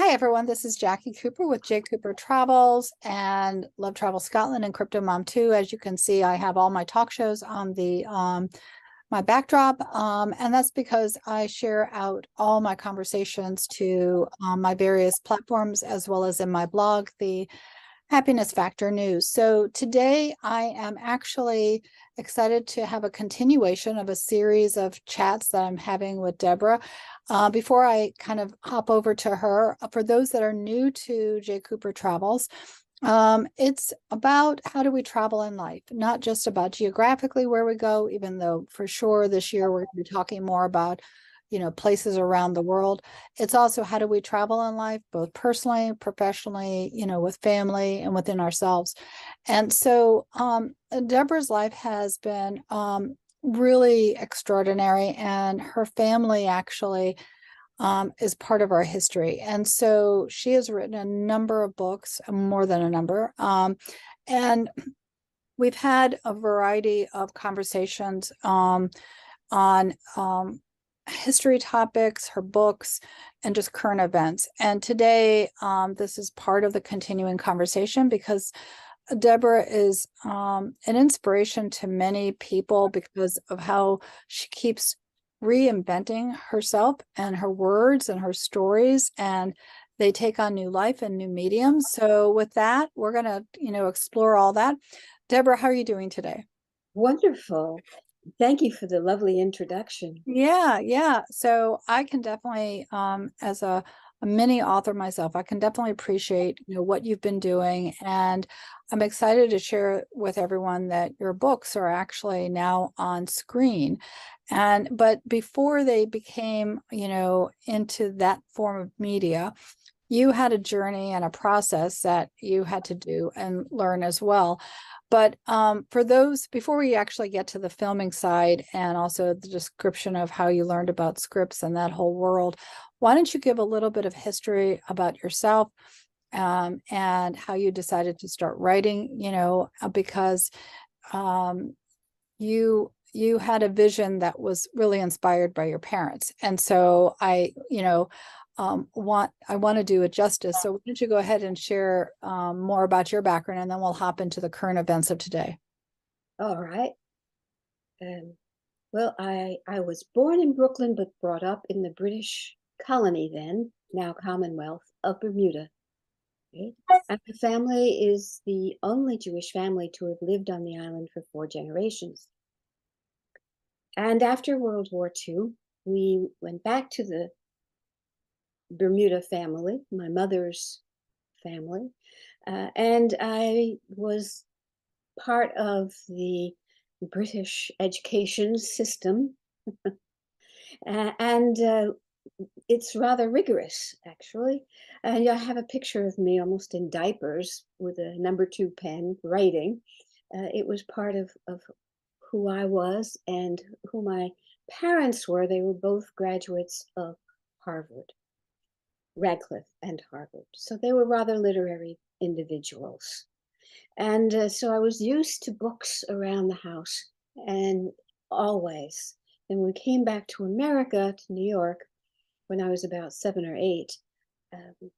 Hi, everyone. This is Jacqui Cooper with JCooperTravels and Love Travel Scotland and CryptoMom2. As you can see, I have all my talk shows on the my backdrop, and that's because I share out all my conversations to my various platforms as well as in my blog, the Happiness Factor News. So today I am actually excited to have a continuation of a series of chats that I'm having with Deborah. Before I kind of hop over to her, for those that are new to J Cooper Travels, it's about how do we travel in life, not just about geographically where we go, even though for sure this year we're going to be talking more about places around the world. It's also how do we travel in life, both personally, professionally, with family and within ourselves. And so Deborah's life has been really extraordinary, and her family actually is part of our history. And so she has written a number of books, more than a number. And we've had a variety of conversations on history topics, her books, and just current events. And today, this is part of the continuing conversation because Deborah is an inspiration to many people because of how she keeps reinventing herself and her words and her stories, and they take on new life and new mediums. So with that, we're going to, explore all that. Deborah, how are you doing today? Wonderful. Thank you for the lovely introduction. Yeah. So I can definitely, as a mini author myself, I can definitely appreciate, what you've been doing. And I'm excited to share with everyone that your books are actually now on screen. But before they became, into that form of media, you had a journey and a process that you had to do and learn as well. But for those, before we actually get to the filming side and also the description of how you learned about scripts and that whole world, why don't you give a little bit of history about yourself and how you decided to start writing, because you had a vision that was really inspired by your parents. And so I want to do it justice. So why don't you go ahead and share more about your background, and then we'll hop into the current events of today. All right. Um, I was born in Brooklyn, but brought up in the British colony then, now Commonwealth of Bermuda. Right? And the family is the only Jewish family to have lived on the island for 4 generations. And after World War II, we went back to the Bermuda family, my mother's family, and I was part of the British education system, and it's rather rigorous, actually. And I have a picture of me almost in diapers with a number 2 pen writing. It was part of who I was and who my parents were. They were both graduates of Harvard, Radcliffe and Harvard. So they were rather literary individuals. And so I was used to books around the house and always. And when we came back to America, to New York, when I was about 7 or 8, um,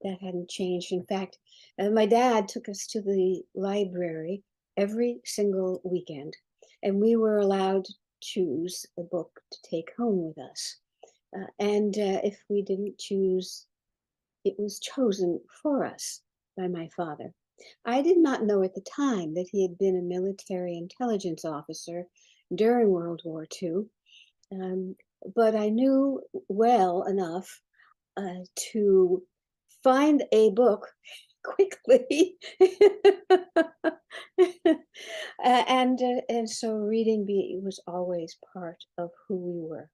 that hadn't changed. In fact, my dad took us to the library every single weekend, and we were allowed to choose a book to take home with us. And if we didn't choose, it was chosen for us by my father. I did not know at the time that he had been a military intelligence officer during World War II, um, but I knew well enough to find a book quickly, and so reading was always part of who we were.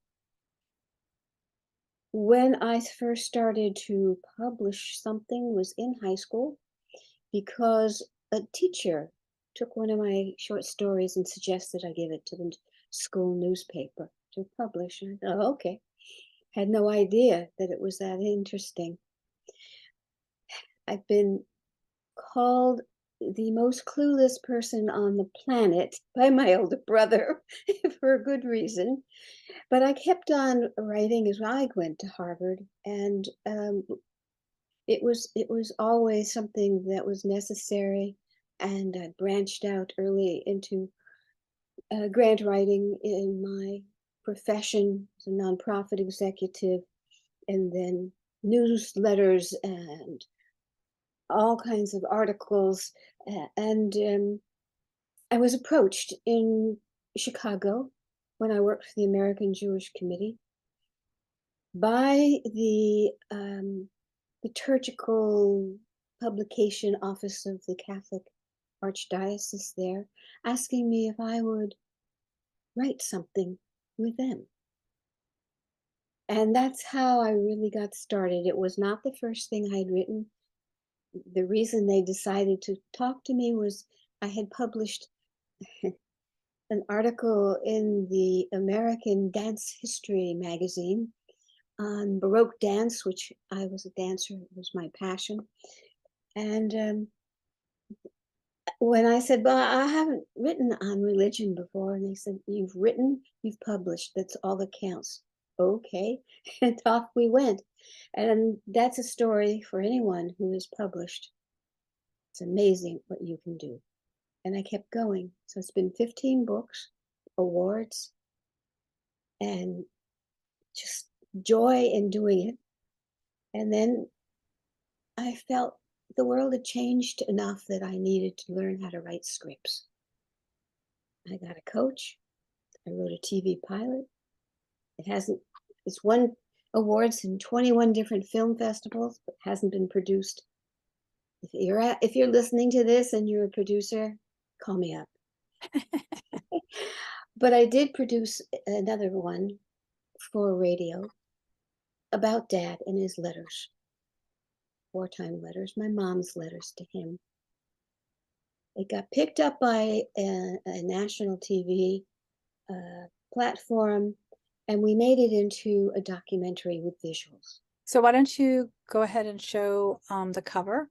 When I first started to publish something was in high school, because a teacher took one of my short stories and suggested I give it to the school newspaper to publish. And I thought, oh, okay. Had no idea that it was that interesting. I've been called the most clueless person on the planet by my older brother for a good reason. But I kept on writing as I went to Harvard, and it was always something that was necessary, and I branched out early into grant writing in my profession as a nonprofit executive, and then newsletters and all kinds of articles. And I was approached in Chicago when I worked for the American Jewish Committee by the liturgical publication office of the Catholic Archdiocese there, asking me if I would write something with them. And that's how I really got started. It was not the first thing I'd written. The reason they decided to talk to me was I had published an article in the American Dance History magazine on Baroque dance, which I was a dancer, it was my passion. And when I said, well, I haven't written on religion before, and they said, you've written, you've published, that's all that counts. Okay, and off we went. And that's a story for anyone who is published. It's amazing what you can do. And I kept going. So it's been 15 books, awards, and just joy in doing it. And then I felt the world had changed enough that I needed to learn how to write scripts. I got a coach. I wrote a TV pilot. It's won awards in 21 different film festivals, but hasn't been produced. If you're listening to this and you're a producer, call me up. But I did produce another one for radio about Dad and his letters, wartime letters, my mom's letters to him. It got picked up by a national TV platform, and we made it into a documentary with visuals. So why don't you go ahead and show the cover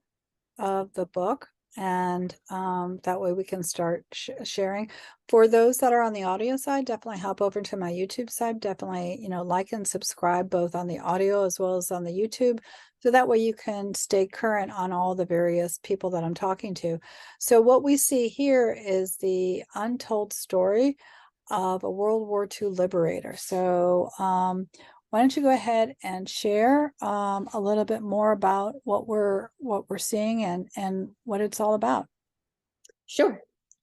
of the book, and that way we can start sharing. For those that are on the audio side, definitely hop over to my YouTube side. Definitely, like and subscribe both on the audio as well as on the YouTube. So that way you can stay current on all the various people that I'm talking to. So what we see here is the untold story of a World War II Liberator. So why don't you go ahead and share a little bit more about what we're seeing and what it's all about? Sure.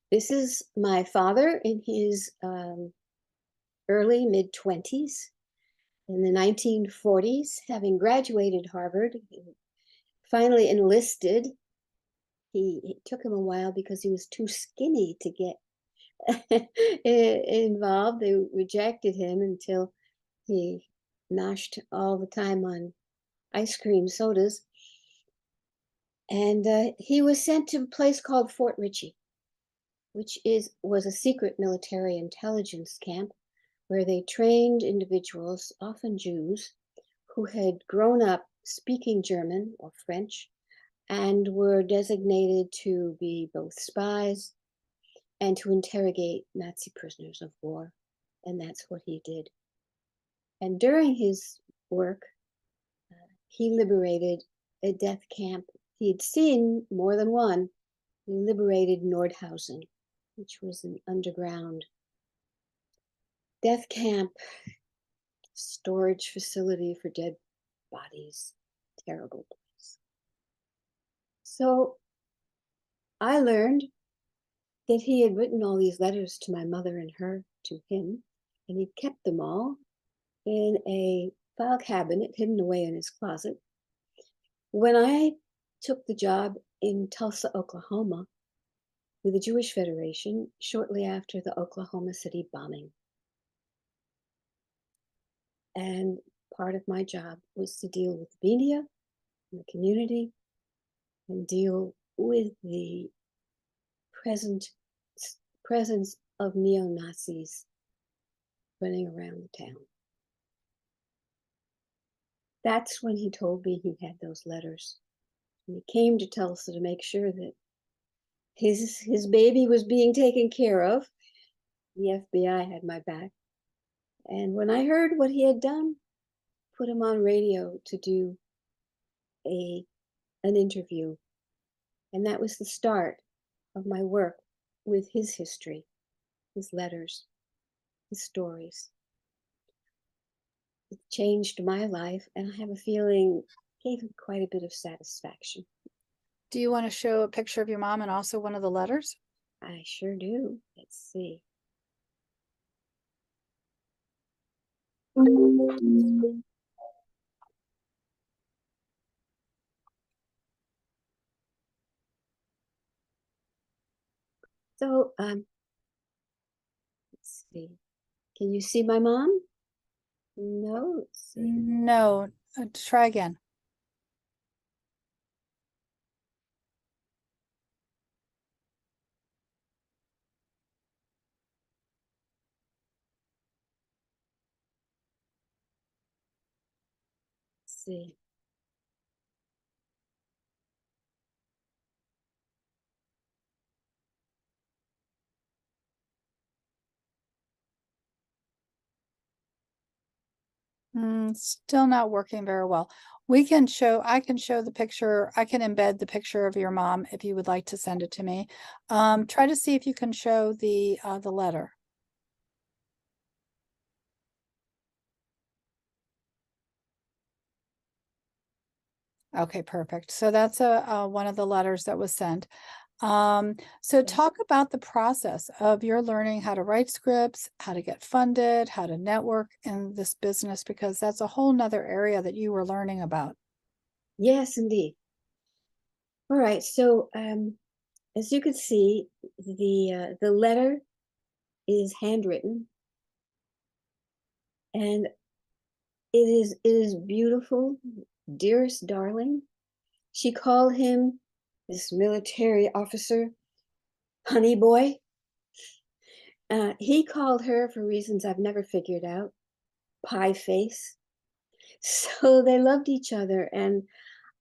This is my father in his early mid-20s in the 1940s, having graduated Harvard, finally enlisted. It took him a while because he was too skinny to get involved. They rejected him until he noshed all the time on ice cream sodas. And he was sent to a place called Fort Ritchie, which was a secret military intelligence camp where they trained individuals, often Jews, who had grown up speaking German or French and were designated to be both spies and to interrogate Nazi prisoners of war. And that's what he did. And during his work, he liberated a death camp. He'd seen more than one. He liberated Nordhausen, which was an underground death camp, storage facility for dead bodies. Terrible place. So I learned that he had written all these letters to my mother and her to him, and he'd kept them all in a file cabinet hidden away in his closet. When I took the job in Tulsa, Oklahoma, with the Jewish Federation shortly after the Oklahoma City bombing. And part of my job was to deal with the media and the community and deal with the presence of neo-Nazis running around the town. That's when he told me he had those letters. And he came to Tulsa to make sure that his baby was being taken care of. The FBI had my back. And when I heard what he had done, put him on radio to do a an interview. And that was the start of my work with his history, his letters, his stories. It changed my life, and I have a feeling gave him quite a bit of satisfaction. Do you want to show a picture of your mom and also one of the letters? I sure do. Let's see. So, let's see. Can you see my mom? No, let's see. No, try again. Let's see. Still not working very well. I can show the picture. I can embed the picture of your mom if you would like to send it to me. Try to see if you can show the letter. Okay, perfect. So that's one of the letters that was sent. So talk about the process of your learning how to write scripts, how to get funded, how to network in this business, because that's a whole nother area that you were learning about. Yes, indeed. All right. So, as you can see, the letter is handwritten, and it is beautiful. Dearest darling, she called him, this military officer, honey boy. He called her, for reasons I've never figured out, pie face. So they loved each other, and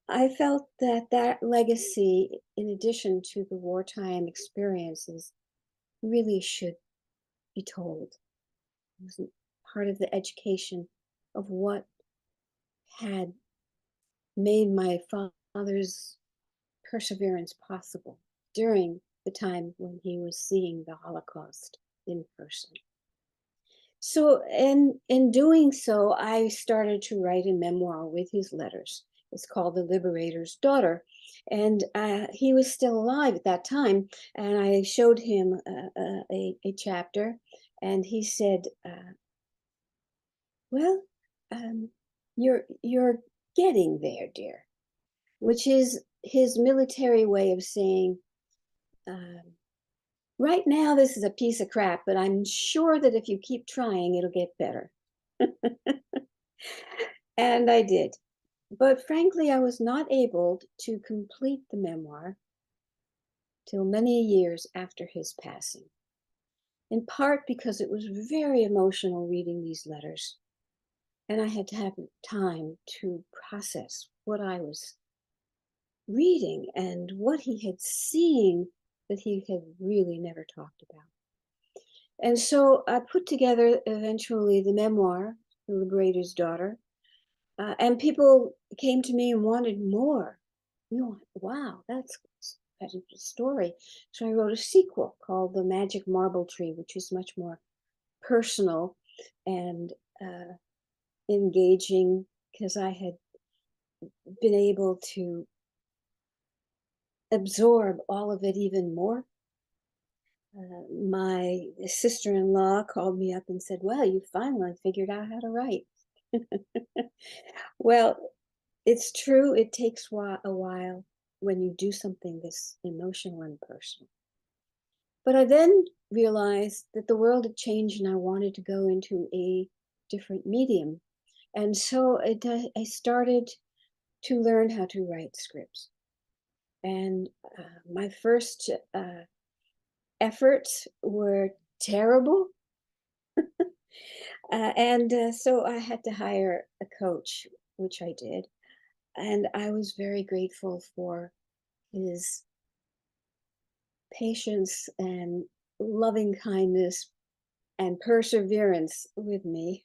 I felt that that legacy, in addition to the wartime experiences, really should be told. It was part of the education of what had made my father's perseverance possible during the time when he was seeing the Holocaust in person. So, in doing so, I started to write a memoir with his letters. It's called The Liberator's Daughter. And he was still alive at that time. And I showed him a chapter, and he said, well, you're getting there, dear, which is his military way of saying, um, right now this is a piece of crap, but I'm sure that if you keep trying, it'll get better. And I did. But frankly, I was not able to complete the memoir till many years after his passing, in part because it was very emotional reading these letters. And I had to have time to process what I was reading and what he had seen that he had really never talked about. And so I put together eventually the memoir, The Liberator's Daughter, and people came to me and wanted more. You know, wow, that's a story. So I wrote a sequel called The Magic Marble Tree, which is much more personal and engaging, because I had been able to absorb all of it even more. My sister-in-law called me up and said, well, you finally figured out how to write. Well, it's true, it takes a while when you do something this emotional and personal. But I then realized that the world had changed and I wanted to go into a different medium. And so I started to learn how to write scripts. And my first efforts were terrible. So I had to hire a coach, which I did. And I was very grateful for his patience and loving kindness and perseverance with me.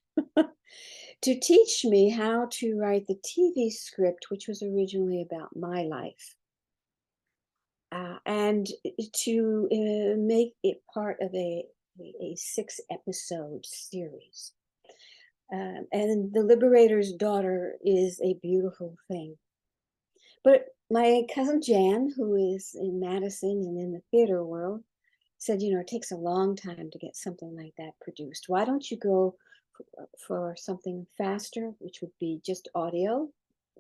to teach me how to write the TV script, which was originally about my life, and to make it part of a 6 episode series. And The Liberator's Daughter is a beautiful thing. But my cousin Jan, who is in Madison and in the theater world, said, it takes a long time to get something like that produced. Why don't you go for something faster, which would be just audio,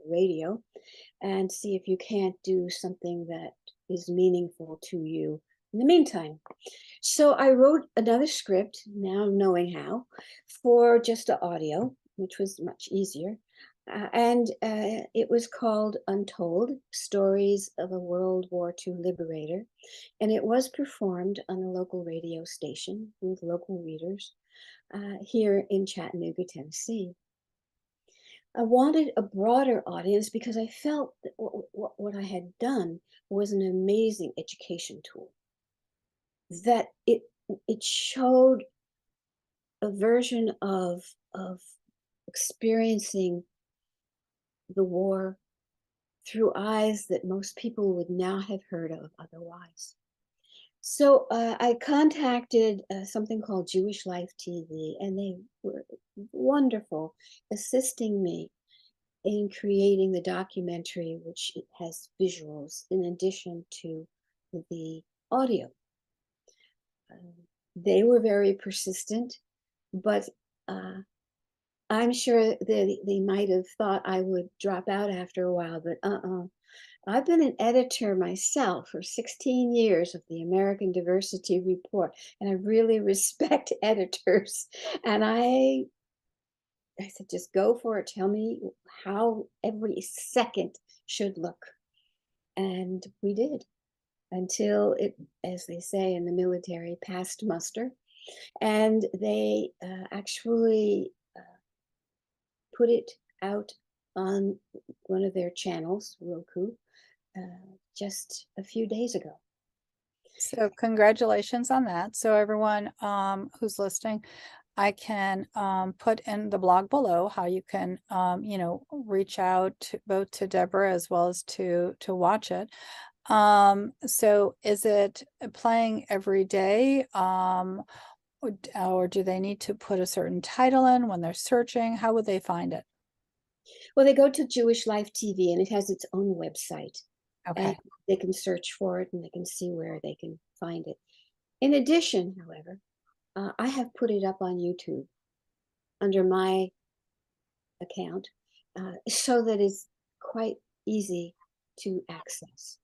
radio, and see if you can't do something that is meaningful to you in the meantime. So I wrote another script, now knowing how, for just the audio, which was much easier. And it was called Untold Stories of a World War II Liberator. And it was performed on a local radio station with local readers here in Chattanooga, Tennessee. I wanted a broader audience because I felt that what I had done was an amazing education tool. That it showed a version of experiencing the war through eyes that most people would not have heard of otherwise. So I contacted something called Jewish Life TV, and they were wonderful, assisting me in creating the documentary, which has visuals in addition to the audio. They were very persistent, but I'm sure they might have thought I would drop out after a while, but I've been an editor myself for 16 years of the American Diversity Report, and I really respect editors. And I said, just go for it. Tell me how every second should look. And we did until it, as they say in the military, passed muster. And they actually put it out on one of their channels, Roku, just a few days ago. So congratulations on that. So everyone who's listening, I can put in the blog below how you can reach out both to Deborah as well as to watch it. So is it playing every day? Or do they need to put a certain title in when they're searching? How would they find it? Well, they go to Jewish Life TV, and it has its own website. And Okay. they can search for it, and they can see where they can find it. In addition, however, I have put it up on YouTube under my account so that it's quite easy to access.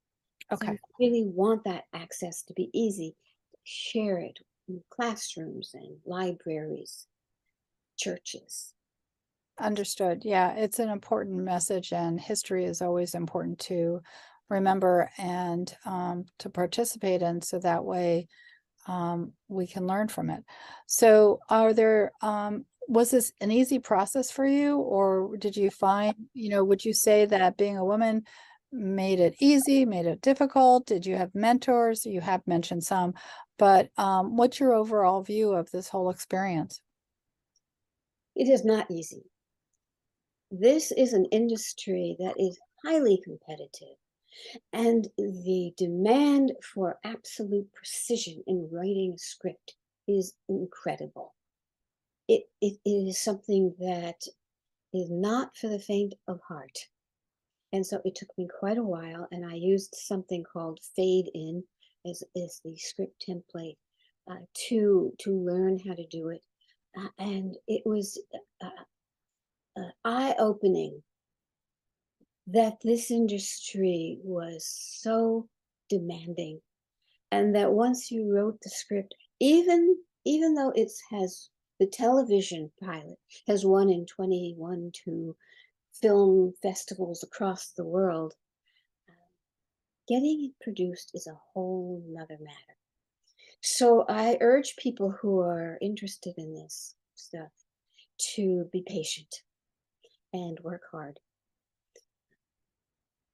So I Okay. really want that access to be easy. Share it in classrooms and libraries, churches. Understood. Yeah, it's an important message, and history is always important to remember and to participate in, so that way we can learn from it. So are there, was this an easy process for you, or did you find, would you say that being a woman made it easy, made it difficult? Did you have mentors? You have mentioned some, but what's your overall view of this whole experience? It is not easy. This is an industry that is highly competitive, and the demand for absolute precision in writing a script is incredible. It is something that is not for the faint of heart. And so it took me quite a while, and I used something called Fade In as the script template to learn how to do it. And it was eye-opening that this industry was so demanding, and that once you wrote the script, even though it has the television pilot has won in 21 film festivals across the world, getting it produced is a whole nother matter. So I urge people who are interested in this stuff to be patient and work hard.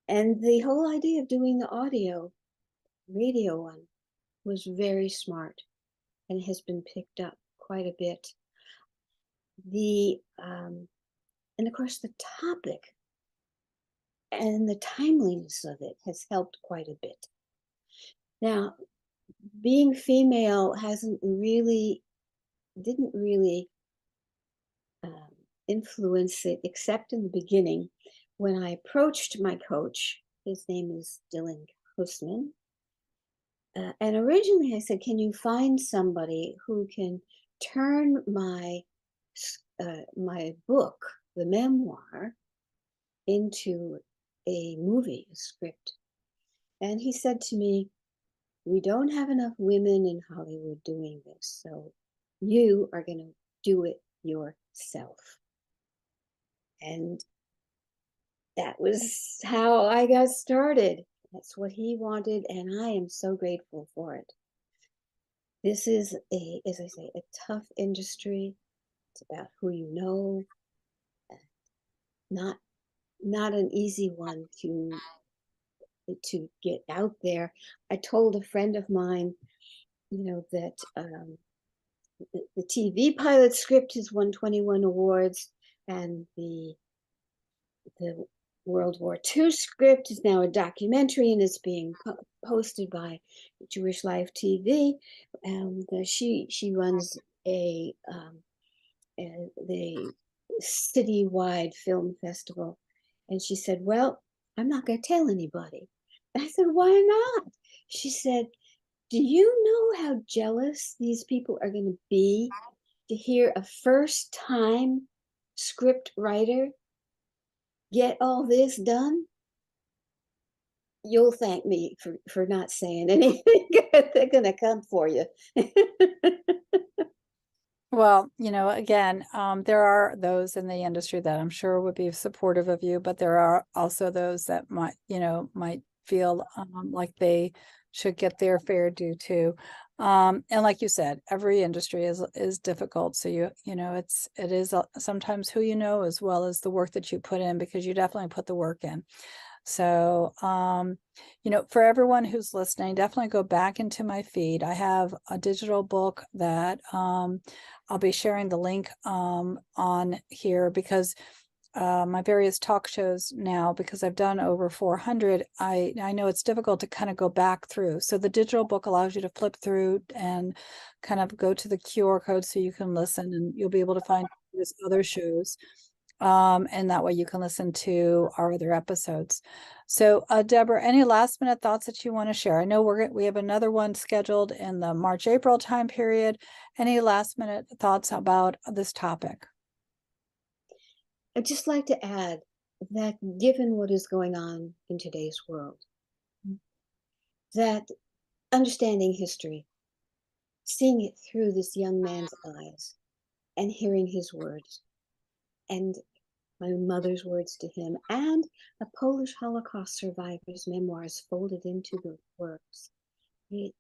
And the whole idea of doing the radio one was very smart, and has been picked up quite a bit. and of course the topic and the timeliness of it has helped quite a bit. Now, being female didn't really um, influence it, except in the beginning when I approached my coach. His name is Dylan Hussman. And originally I said, can you find somebody who can turn my book, the memoir, into a movie, a script? And he said to me, we don't have enough women in Hollywood doing this, so you are going to do it yourself. And that was how I got started. That's what he wanted, and I am so grateful for it. This is as I say, a tough industry. It's about who you know, not not an easy one to get out there. I told a friend of mine, that the TV pilot script has won 21 awards, and the World War II script is now a documentary and it's being posted by Jewish Life TV. And she runs the citywide film festival, and she said, "Well, I'm not going to tell anybody." I said, "Why not?" She said, "Do you know how jealous these people are going to be to hear a first-time script writer get all this done? You'll thank me for not saying anything. They're going to come for you." Well, again, there are those in the industry that I'm sure would be supportive of you, but there are also those that might feel like they should get their fair due too. And like you said, every industry is difficult. So it is sometimes who you know as well as the work that you put in, because you definitely put the work in. So, for everyone who's listening, definitely go back into my feed. I have a digital book that I'll be sharing the link on here, because my various talk shows now, because I've done over 400, I know it's difficult to kind of go back through. So the digital book allows you to flip through and kind of go to the QR code so you can listen, and you'll be able to find these other shows. And that way you can listen to our other episodes. So, Deborah, any last minute thoughts that you want to share? I know we have another one scheduled in the March-April time period. Any last minute thoughts about this topic? I'd just like to add that given what is going on in today's world, that understanding history, seeing it through this young man's eyes and hearing his words, and my mother's words to him, and a Polish Holocaust survivor's memoirs folded into the works, it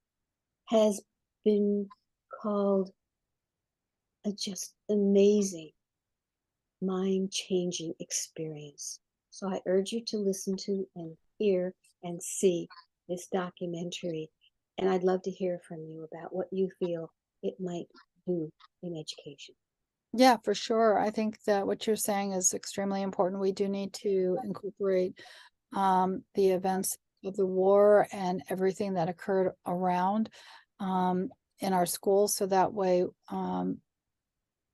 has been called a just amazing, mind-changing experience. So I urge you to listen to and hear and see this documentary. And I'd love to hear from you about what you feel it might do in education. Yeah, for sure. I think that what you're saying is extremely important. We do need to incorporate the events of the war and everything that occurred around in our schools, so that way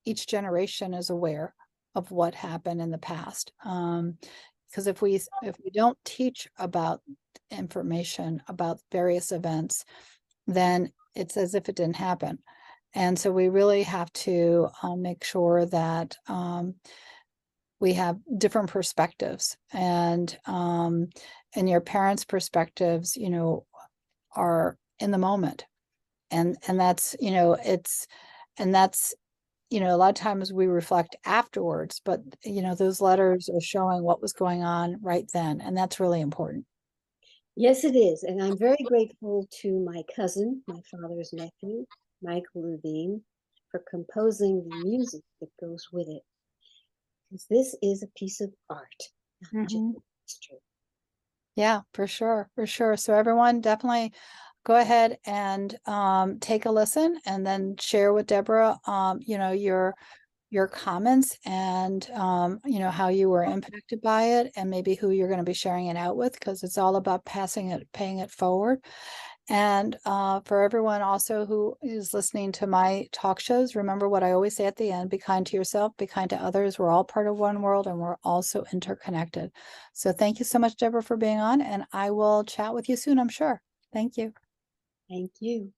each generation is aware of what happened in the past. Because if we don't teach about information about various events, then it's as if it didn't happen. And so we really have to make sure that we have different perspectives, and your parents' perspectives, are in the moment, and that's a lot of times we reflect afterwards, but those letters are showing what was going on right then, and that's really important. Yes, it is. And I'm very grateful to my cousin, my father's nephew, Michael Levine, for composing the music that goes with it. Because this is a piece of art, not just history. Yeah, for sure, for sure. So everyone, definitely go ahead and take a listen, and then share with Deborah, your comments and, you know, how you were impacted by it and maybe who you're going to be sharing it out with, because it's all about passing it, paying it forward. And for everyone also who is listening to my talk shows, remember what I always say at the end: be kind to yourself, be kind to others. We're all part of one world and we're also interconnected. So thank you so much, Deborah, for being on, and I will chat with you soon, I'm sure. Thank you. Thank you.